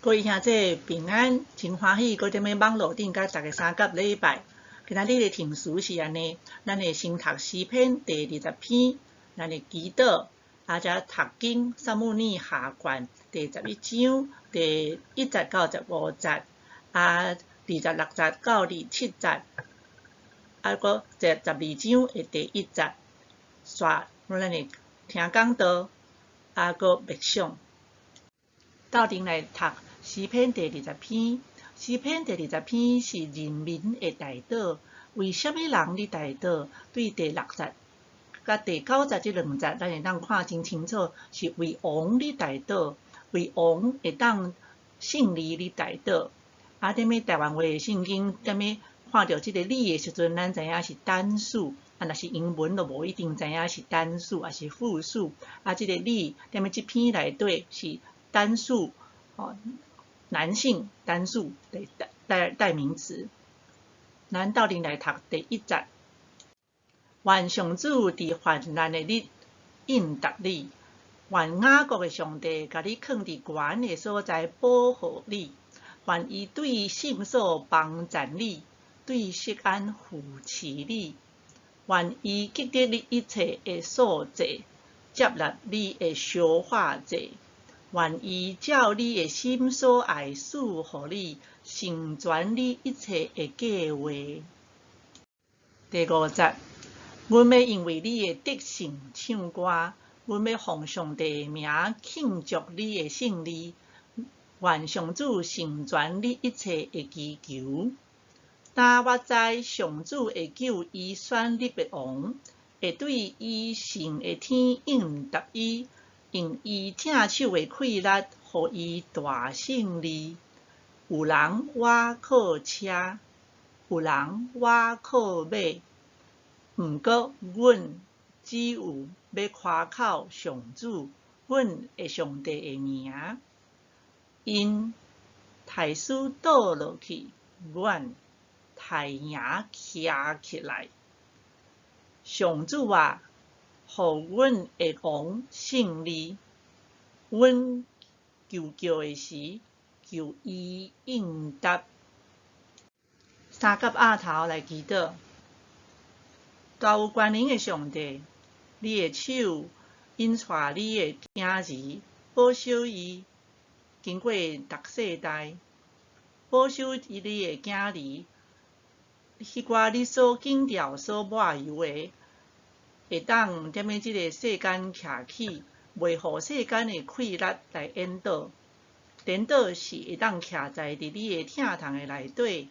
各位兄弟平安，真欢喜，搁踮咧网络顶甲大家相甲礼拜。今仔日的停词是安尼，咱会先读诗篇第20篇，咱会祈祷，才读经撒母耳下传第11章第1节到15节，26节到27节，搁第12章的第1节。煞，咱会听讲道，搁默想。斗阵来读诗篇第20篇。诗篇第20篇是人民的代祷。为什么人咧代祷？对第6节甲第9节这2节，咱会当看真清楚，是为王咧代祷，为王会当胜利咧代祷。踮咧台湾话的圣经，踮咧看到即个理的时阵，咱知影是单数。若是英文就无一定知影是单数还是复数。即个理踮咧即篇内底是单数，男性单数的代名词。咱斗阵来读第1节。愿上主伫患难的日应答你，愿雅各的上帝甲你囥伫高的所在保护你，愿伊对圣所帮助你，对锡安扶持你，愿伊记得你一切的所做，接纳你的烧化祭。愿伊照你的心所爱赐予你，成全你一切的计划。第5节，阮要因为你的德性唱歌，阮要奉上帝的名庆祝你的胜利。愿上主成全你一切的祈求。但我知上主会救伊选立的王，会对伊神的天应答伊。用伊正手的气力，予伊大胜利。有人倚靠车，有人倚靠马，毋过阮只有要夸口上主，阮的上帝的名。因大师倒落去，阮太阳徛起来。上主啊，互阮的王胜利，阮求叫的时，求伊应答。三角額頭來祈禱。大有權能的上帝，你的手引帶你的囝兒，保守伊，經過逐世代，保守你的囝兒，迄寡你所敬重、所抹油的，會當踮咧即個世間徛起，袂互世間的氣力來引導。顛倒是會當徛在你的疼痛的內底，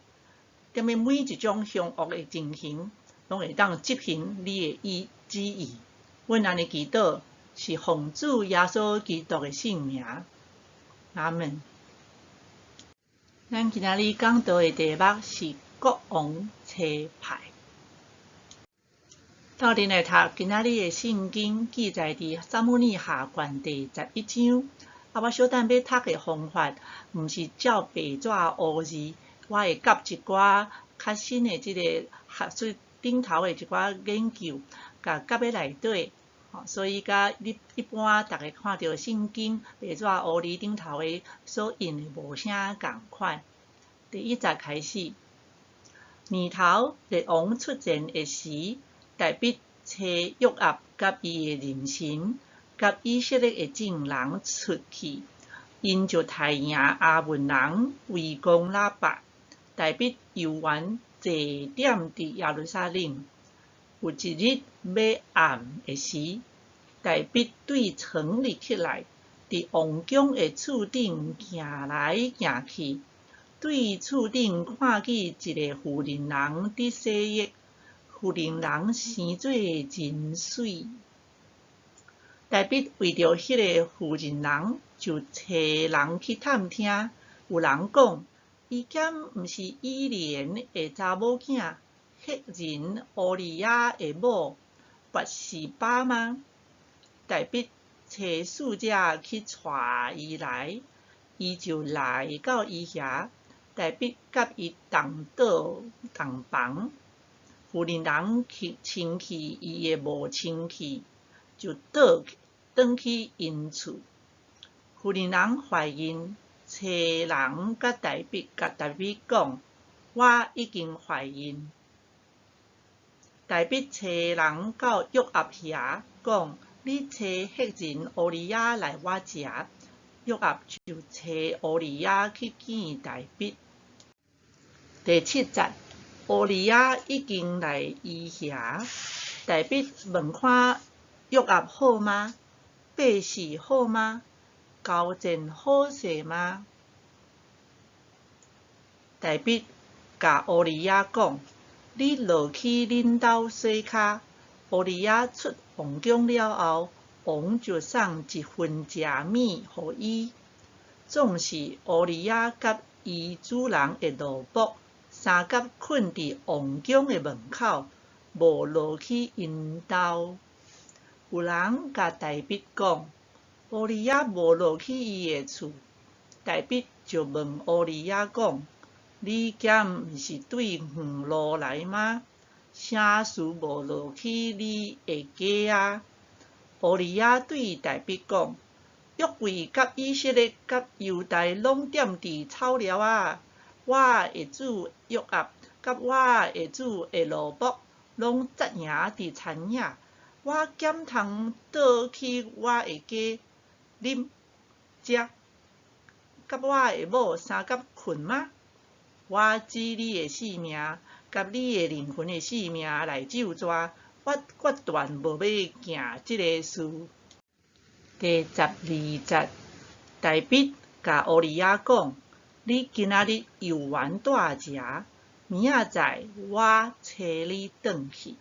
踮咧每一種凶惡的情形，攏會當執行你的旨意。阮安尼祈禱，是奉主耶穌基督的聖名。阿門。咱今仔日講道的題目是國王車牌。鬥陣來讀今仔日的聖經，記載佇撒母耳下傳第11章。我小等要讀的方法，毋是照白紙烏字，我會夾一寡較新的即個學術頂頭的一寡研究，甲夾喺內底。所以甲你一般大家看到聖經白紙烏字頂頭的所印的無啥共款。第1節開始，年頭列王出戰的時，大衛找約押甲伊的人臣，甲以色列的眾人出去，因就大贏亞捫人圍攻拉巴。大衛遊園坐點佇耶路撒冷。有一日要暗的時，大衛對城裡起來，佇王宮的厝頂行來行去，對厝頂看見一個婦人人佇洗浴，婦人人生做真水。大衛為着迄個婦人人，就找人去探聽。有人講，伊敢毋是以蓮的查某囝，赫人烏利亞的某拔示巴嗎？大衛找使者去帶伊來，伊就來到伊遐。大衛甲伊同倒同房。婦人人清氣伊的無清氣，就轉去因厝。婦人人懷孕，找人甲大笔讲，我已经怀孕。大笔找人到约盒遐讲，你找迄人乌利亚来我遮。约盒就找乌利亚去见大笔。第7节，乌利亚已经来伊遐，大笔问看约盒好吗？百事好吗？交战好势吗？大笔甲乌利亚讲：你落去恁兜洗骹。乌利亚出王宫了后，王就送1份食米予伊。总是乌利亚甲伊主人的奴仆三甲困伫王宫的门口，无落去因兜。有人甲大笔讲，乌利亚无落去伊的厝。大笔就问乌利亚讲：你敢毋是对远路来吗？啥事无落去你的家啊？乌利亚对大笔讲：约柜甲以色列甲犹大拢踮伫草寮啊！我的主约盒甲我的主的奴仆拢扎营伫田野，我敢通倒去我的家啉食，甲我的某三甲困吗？我指你的性命，甲你的灵魂的性命来咒詛，我决断无要行即个事。第12节，大笔甲乌利亚讲：你今仔日游玩大遮，明仔载我找你转去。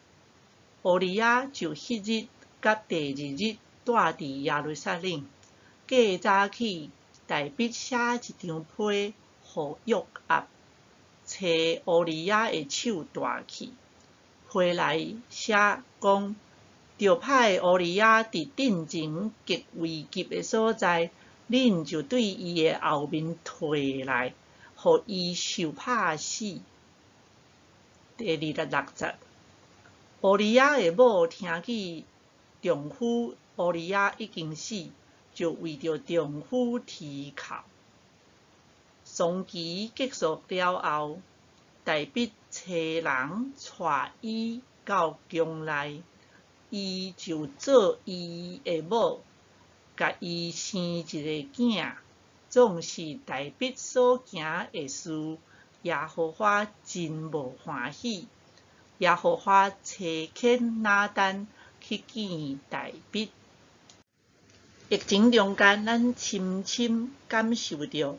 乌利亚就迄日甲第2日住伫耶路撒冷。过早起，大笔写一张批，予约盒，找乌利亚的手带去。批内写讲：着派乌利亚伫阵前极危急的所在，恁就对伊的后面退来，予伊受拍死。第26节，乌利亚的某听见丈夫乌利亚已经死，就为着丈夫啼哭。丧期结束了后，大笔找人带伊到宫内，伊就做伊的某，甲伊生一个囝。总是大笔所行的事，耶和华真无欢喜。耶和华差遣拿单去见大笔。疫情中间，咱深深感受到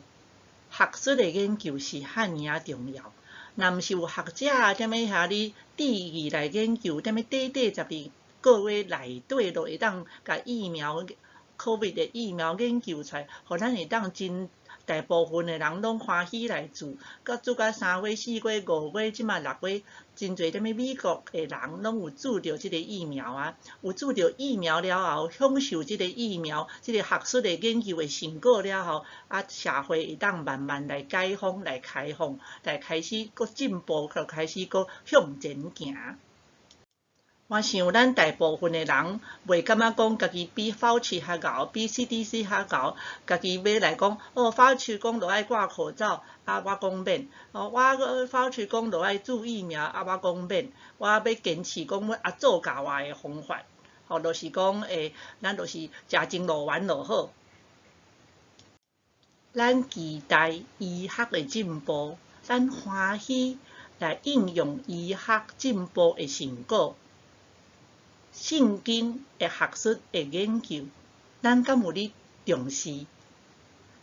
学术的研究是遐尔啊重要。若毋是有学者踮咧遐咧致意来研究，踮咧12个月内底，就会当甲疫苗 COVID 的疫苗研究出来，互咱会当真大部分的人拢欢喜来做。做到3月、4月、5月，即马6月，真侪踮咧美国的人拢有注着即个疫苗啊，有注着疫苗了后，享受即个疫苗、即个学术的研究的成果了后，社会会当慢慢来解封、来开放、来开始搁进步，搁开始搁向前行。我想咱大部分的人袂感觉讲家己比 Fauci 较敖，比 CDC 较敖，家己要来讲Fauci 讲就爱挂口罩，我讲免，我Fauci 讲就爱注疫苗，我讲免，我要坚持讲我做教我的方法，就是讲咱就是食真路丸就好。咱期待医学的进步，咱欢喜来应用医学进步的成果。圣经的学术的研究，咱敢有咧重视？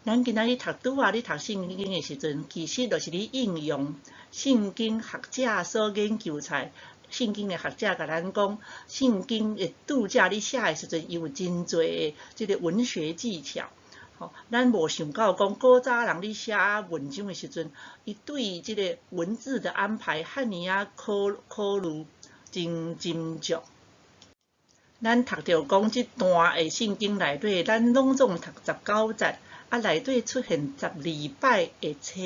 咱今仔日拄咧读圣经的时阵，其实就是咧应用圣经学者所研究出来。圣经的学者甲咱讲，圣经的拄则咧写的时阵，伊有真侪的即个文学技巧。咱无想到讲古早人咧写文章的时阵，伊对即个文字的安排遐尔啊考虑真斟酌。咱读着讲即段的圣经内底，咱拢总读19节，内底出现12摆的册，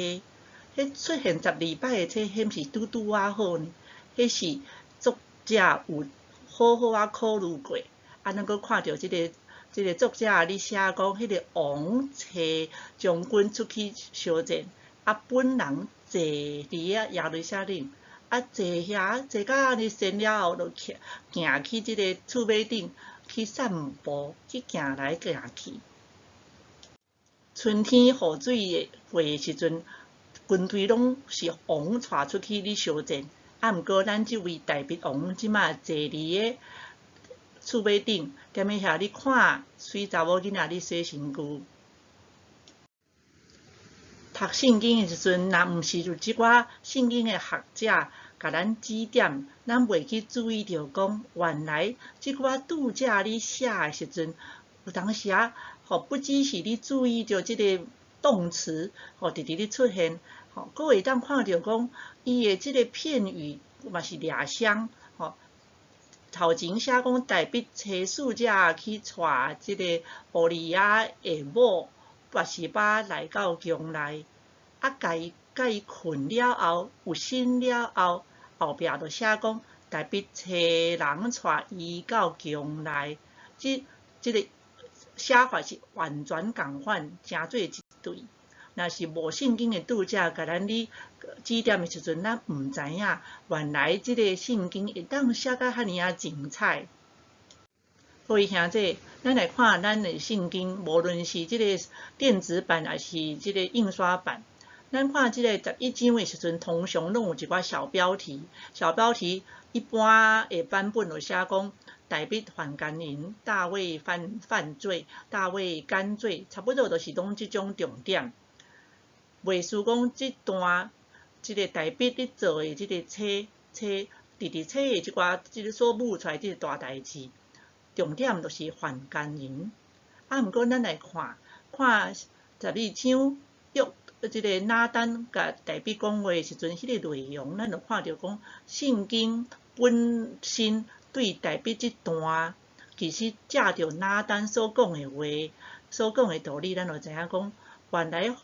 迄出现12摆的册，迄毋是拄啊好呢？迄是作者有好好考虑过，咱阁看到即个即个作者咧写讲，迄个王找将军出去相战，本人坐伫耶路撒冷，坐遐坐到安尼闲了后，就行去即个厝尾顶去散步，去行来行去。春天雨水过的时阵，军队拢是王带出去咧相战，毋过咱即位大鼻王即马坐伫个厝尾顶，踮咧遐咧看水查某囡仔咧洗身躯。读圣经的时阵，若毋是有即寡圣经的学者甲咱指点，咱袂去注意到讲，原来即寡拄则咧写的时阵，有当时不只是你注意到即个动词，直直咧出现，佫会当看到讲，伊的即个片语嘛是掠双，头前写讲大笔找使者去带即个乌利亚的某拔示巴来到宫内，甲伊困了后，有醒了后，后壁就写讲大笔找人带伊到宫内，即个写法是完全共款，成做一对。若是无圣经的拄则，甲咱咧指点的时阵，咱毋知影原来即个圣经会当写甲遐尔精彩。各位兄弟，咱来看咱的圣经，无论是即个电子版还是即个印刷版，咱看即个11章的时阵，通常拢有一寡小标题。小标题一般的版本就写讲大卫犯奸淫，大卫犯罪，大卫干罪，差不多就是拢即种重点。袂输讲即段即个大卫咧做的即个册直直册的即个所舞出来即个大代志，重点就是犯奸淫。毋过咱来看12章即个拿单甲大卫讲话的时阵，迄个内容，咱就看到讲圣经本身对大卫即段，其实借着拿单所讲的话、所讲的道理，咱就知影讲，原来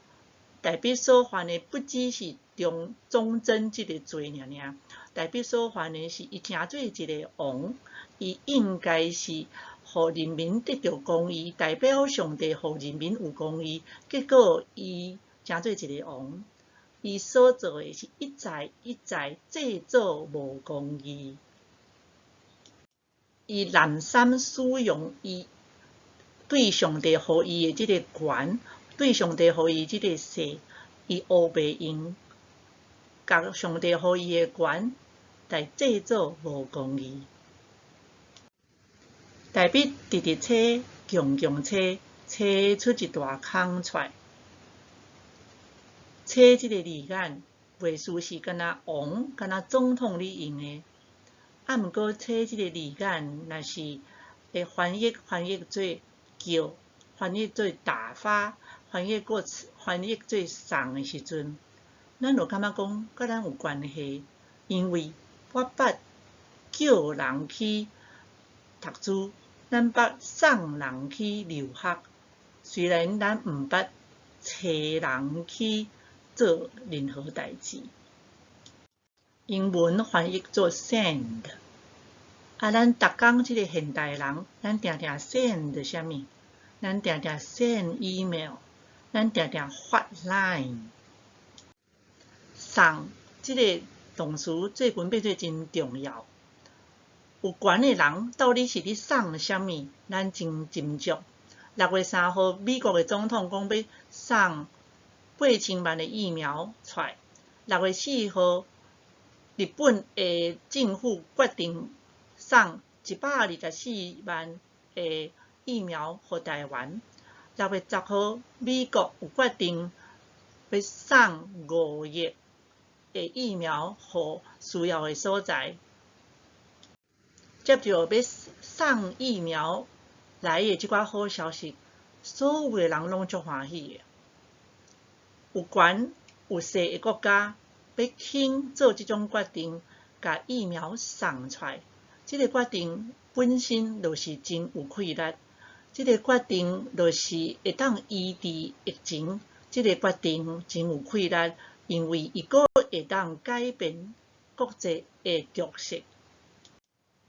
大卫所犯的不只是忠贞即个罪尔，大卫所犯的是伊成做一个王，伊应该是互人民得到公义，代表上帝互人民有公义，结果伊成做一个王，伊所做的是一再制造无公义，伊滥散使用伊对上帝互伊的即个权，对上帝互伊即个势，伊乌白用，甲上帝互伊的权来制造无公义。大卫直直切，强切出一大空出来。切即个字眼，袂输是敢若王、敢若总统咧用的。毋过切即个字眼，若是会翻译做叫，翻译做打发，翻译做送的时阵，咱就感觉讲甲咱有关系，因为我捌叫人去读书，咱捌送人去留学，虽然咱毋捌找人去做任何代志。英文翻译做 send， 咱逐工即个现代人，咱定 send 啥物？咱定 send email， 咱定发 line。送即个动词做分别做真重要。有权的人到底是咧送啥物？咱真斟酌。6月3号，美国的总统讲要送8000万的疫苗出来。6月4号，日本的政府决定送124万的疫苗予台湾。6月10号，美国有决定要送5亿的疫苗予需要的所在。接着要送疫苗来的即寡好消息，所有的人拢足欢喜的。有权有势的国家要肯做即种决定，甲疫苗送出来，即个决定本身就是真有气力。即个决定就是会当医治疫情，即个决定真有气力，因为伊个会当改变国际的局势。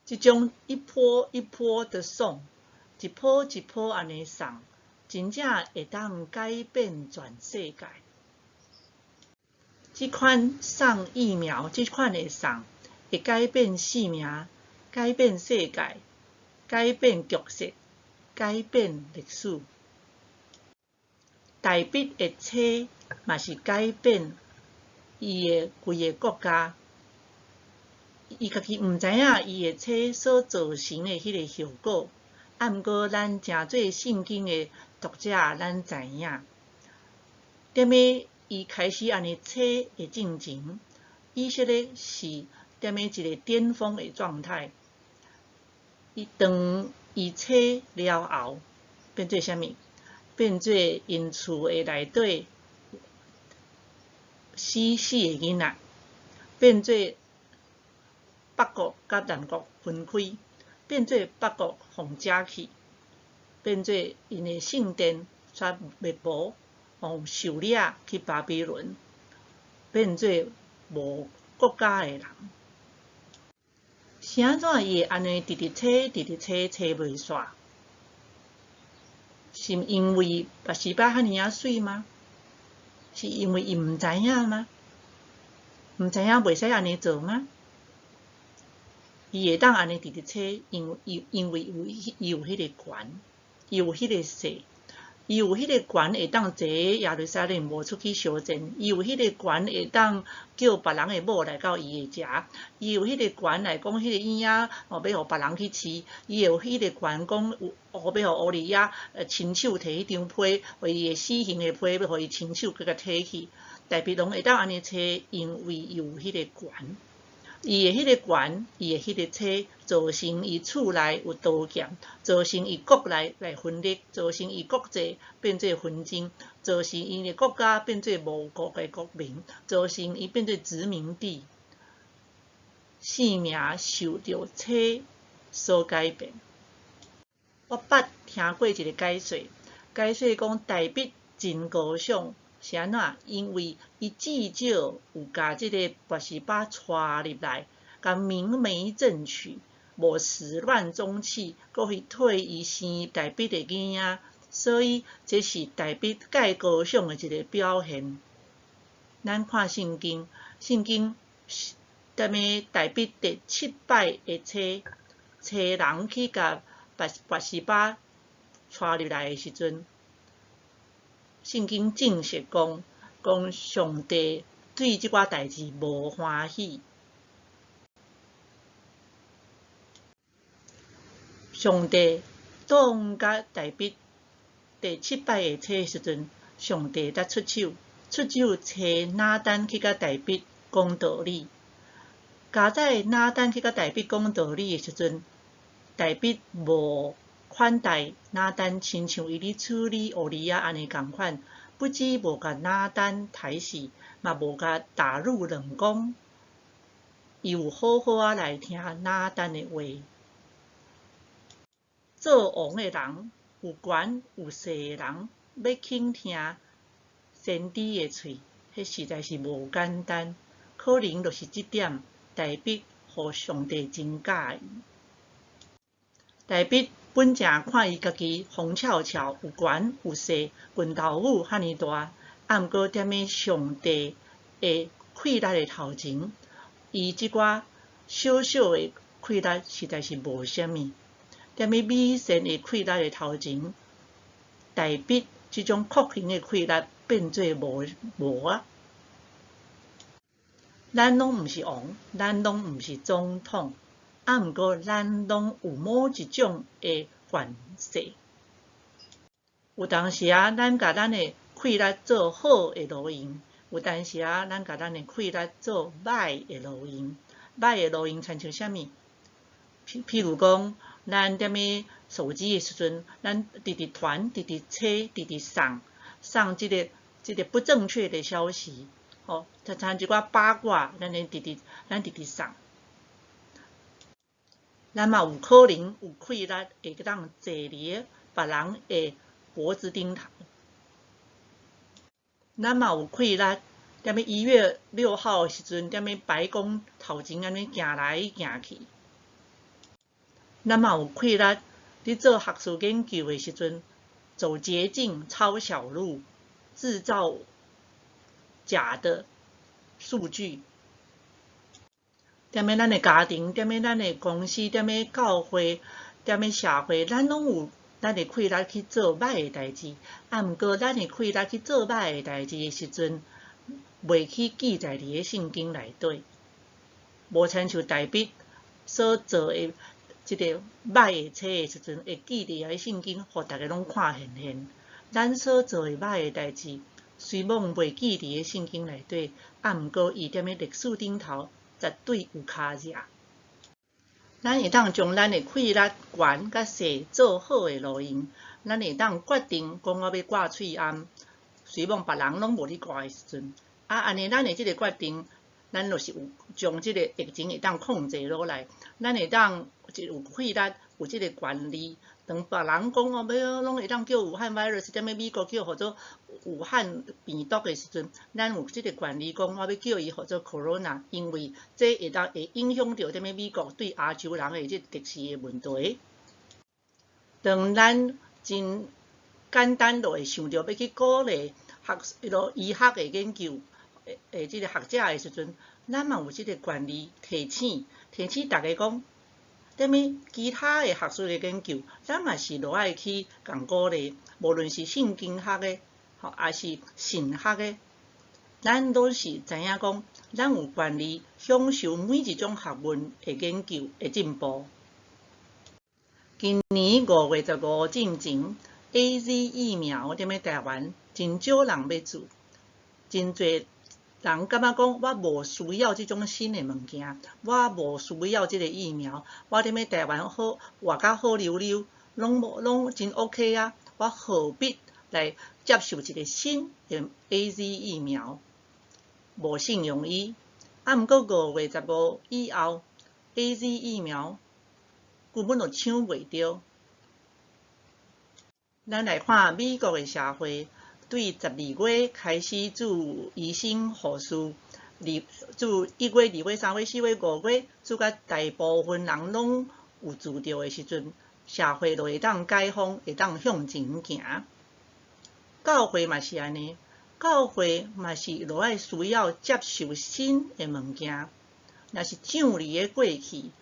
即种一波一波的送，一波一波安尼送，真正会当改变全世界。即款送疫苗，即款的送，会改变性命，改变世界，改变局势，改变历史。台北的车嘛是改变伊的规个国家。伊家己毋知影伊的车所造成的迄个效果，毋过咱诚侪圣经的读者，咱知影。踮咧伊开始安尼车的进前，以色列是踮咧一个巅峰的状态。当伊车了后，变做啥物？变做因厝的内底死的囡仔，变做北国甲南国分开，变做北国互遮去，变做因的圣殿煞灭无，互受掠去巴比伦，变做无国家的人。是安怎伊会安尼直直找袂煞？是因为拔示巴遐尼水吗？是因为伊毋知影吗？毋知影袂使安尼做吗？伊会当安尼直直找，因为伊有迄个权，伊有迄个势，伊有迄个权会当坐耶路撒冷无出去相战，伊有迄个权会当叫别人的某来到伊的遮，伊有迄个权来讲迄个婴仔要互别人去饲，伊有迄个权讲要互乌利亚亲手摕迄张批，互伊的死刑的批，要互伊亲手去甲摕去。大别拢会当安尼找，因为伊有迄个权。伊的迄个权，伊的迄个车，造成伊厝内有刀剑，造成伊国内来分裂，造成伊国际变做纷争，造成伊的国家变做无国的国民，造成伊变做殖民地，性命受到车所改变。我捌听过一个解说讲台北真高尚。是安怎？因为伊至少有甲即个拔示巴带入来，甲明媒正娶，无始乱终弃，搁去替伊生台北的囡仔，所以这是台北介高尚的一个表现。咱看圣经，踮咧台北第7摆的找人去甲拔示巴带入来的时阵。圣经证实讲上帝对即寡代志无欢喜。上帝当甲台北第7摆的车的时阵，上帝才出手找拿单去甲台北讲道理。加在拿单去甲台北讲道理的时阵，台北无款待拿单，亲像伊咧处理乌利亚安尼共款，不止无甲拿单刣死，嘛无甲打入冷宫。伊有好好啊来听拿单的话。做王的人，有权有势的人，要倾听先知的喙，迄实在是无简单。可能就是即点，台北互上帝真喜欢。台北本正看伊家己风俏俏，有权有势，拳头母遐尼大，毋过踮咧上帝的气力的头前，伊即寡小小的气力实在是无啥物。踮咧美善的气力的头前，台北即种酷刑的气力变做无啊！咱拢毋是王，咱拢毋是总统。毋过，咱拢有某一种的权势。有当时啊，咱甲咱的气力做好的路用；有当时啊，咱甲咱的气力做歹的路用。歹的路用亲像啥物？譬如讲，咱踮咧手机的时阵，咱直直传、直直切、直直送即个不正确的消息，像一寡八卦，咱直直送。咱嘛有可能有气力会当坐伫别人的脖子顶头。咱嘛有气力，踮咧1月6号的时阵，踮咧白宫头前安尼行来行去。咱嘛有气力，你做学术研究的时阵，走捷径、抄小路，制造假的数据。踮咧咱的家庭，踮咧咱的公司，踮咧教会，踮咧社会，咱拢有咱的气力去做歹的代志。啊，毋过咱的气力去做歹的代志的时阵，袂去记在伫个圣经内底，无亲像大笔所做的即个歹的册的时阵，会记伫个圣经，互大家拢看现现。咱所做的歹的代志，虽然袂记伫个圣经内底，啊，毋过伊踮咧历史顶头，绝对有脚跡。咱会当将咱的气力、悬甲细做好的路用，咱会当决定讲我要挂喙暗，虽然别人拢无咧挂的时阵，啊，安尼咱的即个决定，咱就是有将即个疫情会当控制落来，咱会当有气力，有即个权利。当别人讲哦，要拢会当叫武汉 virus， 踮咧美国叫或者武汉病毒的时阵，咱有即个权利讲，我要叫伊或者 corona， 因为这会影响到踮咧美国对亚洲人的即敌视的问题。当咱真简单就会想到要去鼓励医学的研究即个学者的时阵，咱嘛有即个权利提醒大家讲。踮咧其他的学术的研究，咱嘛是落爱去共鼓励，无论是圣经学的，还是神学的，咱都是知影讲，咱有权利享受每一种学问的研究的进步。今年5月15日之前 ，AZ 疫苗踮咧台湾真少人要做，真侪。人感觉讲，我无需要即种新的物件，我无需要即个疫苗，我踮咧台湾好活甲好溜溜，拢真 OK 啊！我何必来接受一个新的 AZ 疫苗？无信用伊。啊，毋过5月15日以后 ，AZ 疫苗根本就抢袂着。咱来看美国的社会。对12月开始注医生、护士，注1月、2月、3月、4月、5月，注甲大部分人拢有注着的时阵，社会就会当解封，会当向前行。教会嘛是安尼，教会嘛是落爱需要接受新的物件。若是蔣离的过去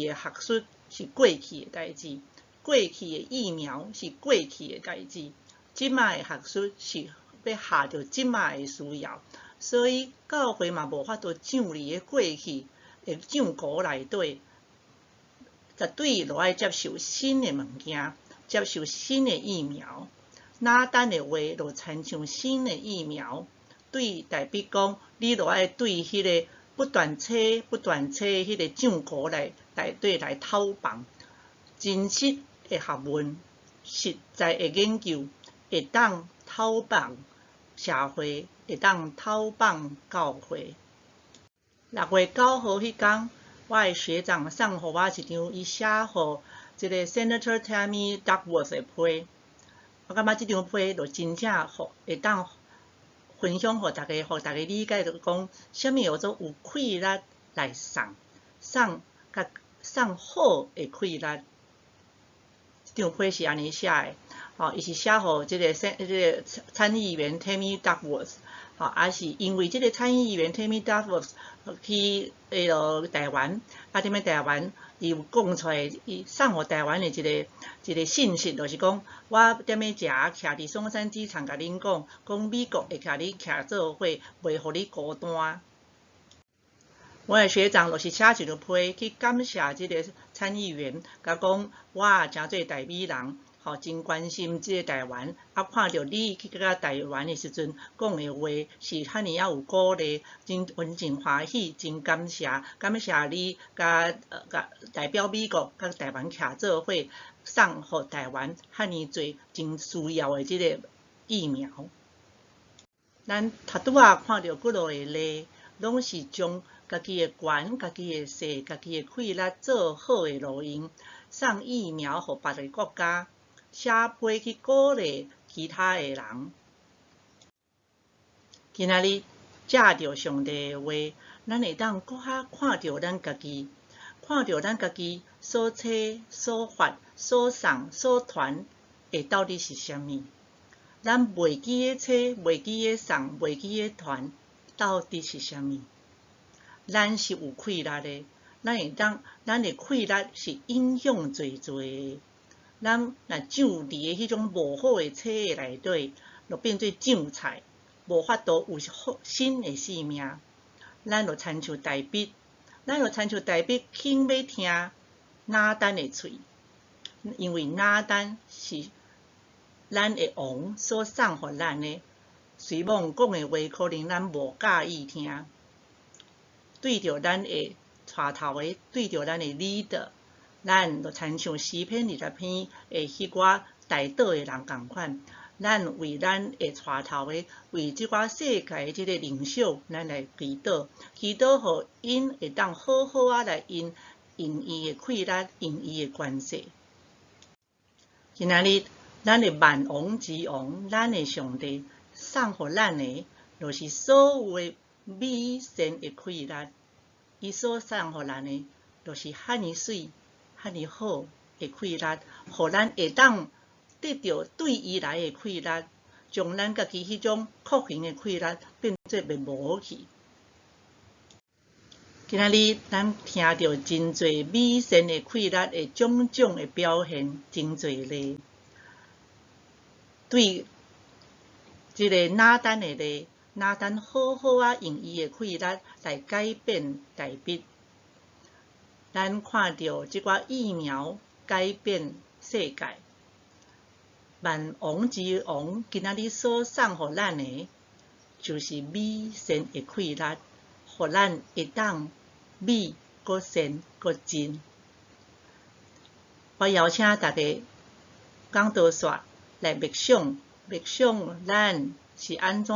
的学术是过去的代志，过去的疫苗是过去的代志。即卖的学术是要下着即卖的需要，所以教会嘛无法度蔣离的过去的蔣古内底，绝对落爱接受新的物件，接受新的疫苗。哪等的话就亲像新的疫苗，对代表讲你落爱对迄个不断切迄个蔣古内底来讨棒，真实的学问，实在的研究。会当讨棒社会，会当讨棒教会。6月9号迄天，我的学长送互我一张伊写互即个 Senator Tammy Duckworth 的批，我感觉即张批就真正会当分享互大家，互大家理解着讲，啥物叫做有气力来送好的气力。即张批是安尼写的。伊是写互即个参议员 Tammy Duckworth， 也是因为即个参议员 Tammy Duckworth 去台湾，踮咧台湾，伊有讲出来，伊送互台湾的一个信息，就是讲，我踮咧遮徛伫松山机场，甲恁讲美国会甲你徛做伙，袂互你孤单。我的学长就是写一张批去感谢即个参议员，甲讲我真做台美人。真关心即个台湾，看到你去到台湾的时阵，讲的话是遐尔啊有鼓励，真欢喜，真感谢你甲代表美国甲台湾徛做伙，送互台湾遐尔侪真需要的即个疫苗。咱拄仔看到几落的例，拢是将家己的悬、家己的势、家己的气力做好的路用，送疫苗互别个国家。写批去鼓励其他的人。今仔日借着上帝的话，咱会当搁较看到咱家己，看到咱家己所找、所发、所送、所传的到底是啥物？咱袂记诶找、袂记诶送、袂记诶传，到底是啥物？咱是有气力诶，咱诶气力是影响侪诶。咱若长伫诶迄种无好诶册诶内底，就变做酱菜，无法度有新诶生命。咱就亲像大笔，轻要听拿单诶喙，因为拿单是咱诶王所送互咱诶。随王讲诶话，可能咱无介意听。对着咱诶带头诶，对着咱诶leader，咱就亲像诗篇20篇诶迄寡带倒诶人共款，咱为咱会带头诶，为即寡世界诶即个领袖，咱来祈祷，互因会当好好啊来用伊诶气力，用伊诶关系。今仔日咱诶万王之王，咱诶上帝送互咱诶，就是所有诶美善诶气力。伊所送互咱诶，就是遐尼水、遐尼好诶气力，互咱会当得到对伊来诶气力，将咱家己迄种酷刑诶气力变做灭无去。今仔日咱听到真侪美善诶气力诶种种诶表现，真侪例。对即个拿单诶例，拿单好好啊用伊诶气力来改变大笔。咱看到即寡疫苗改变世界，万王之王今仔日所送互咱诶，就是美善诶气力，互咱会当美、搁善、搁真。我邀请大家讲道煞来默想咱是安怎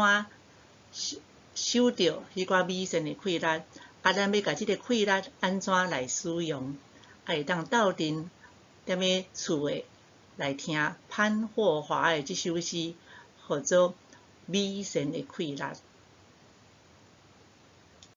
守着迄寡美善诶气力。咱要甲即个气力安怎来使用？会当斗阵踮咧厝诶来听潘霍华诶即首诗，叫做美善诶气力。